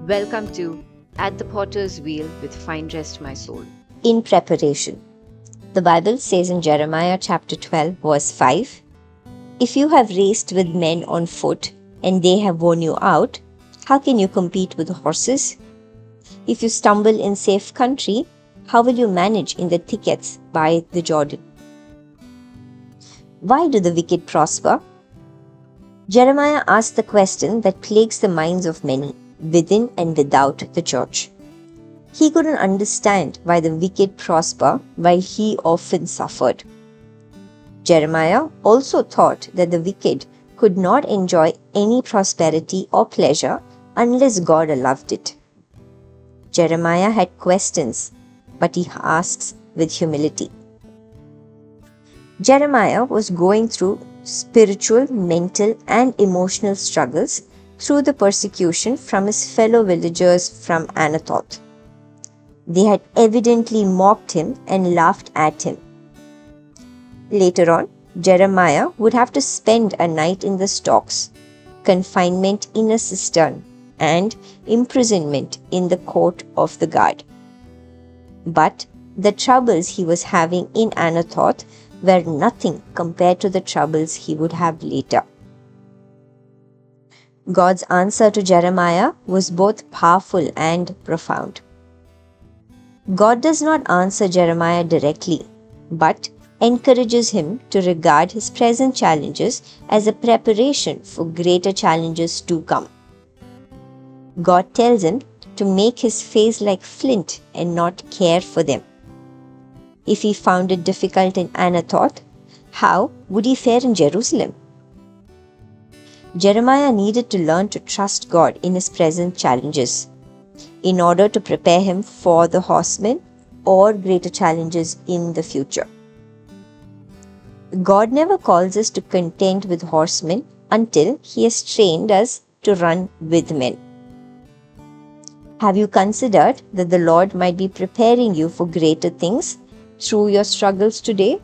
Welcome to At the Potter's Wheel with Find Rest My Soul. In preparation. The Bible says in Jeremiah chapter 12 verse 5, "If you have raced with men on foot and they have worn you out, how can you compete with horses? If you stumble in safe country, how will you manage in the thickets by the Jordan?" Why do the wicked prosper? Jeremiah asked the question that plagues the minds of many, within and without the church. He couldn't understand why the wicked prosper while he often suffered. Jeremiah also thought that the wicked could not enjoy any prosperity or pleasure unless God allowed it. Jeremiah had questions, but he asks with humility. Jeremiah was going through spiritual, mental, and emotional struggles through the persecution from his fellow villagers from Anathoth. They had evidently mocked him and laughed at him. Later on, Jeremiah would have to spend a night in the stocks, confinement in a cistern, and imprisonment in the court of the guard. But the troubles he was having in Anathoth were nothing compared to the troubles he would have later. God's answer to Jeremiah was both powerful and profound. God does not answer Jeremiah directly, but encourages him to regard his present challenges as a preparation for greater challenges to come. God tells him to make his face like flint and not care for them. If he found it difficult in Anathoth, how would he fare in Jerusalem? Jeremiah needed to learn to trust God in his present challenges in order to prepare him for the horsemen or greater challenges in the future. God never calls us to contend with horsemen until he has trained us to run with men. Have you considered that the Lord might be preparing you for greater things through your struggles today?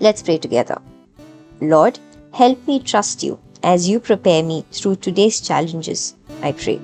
Let's pray together. Lord, help me trust you as you prepare me through today's challenges, I pray.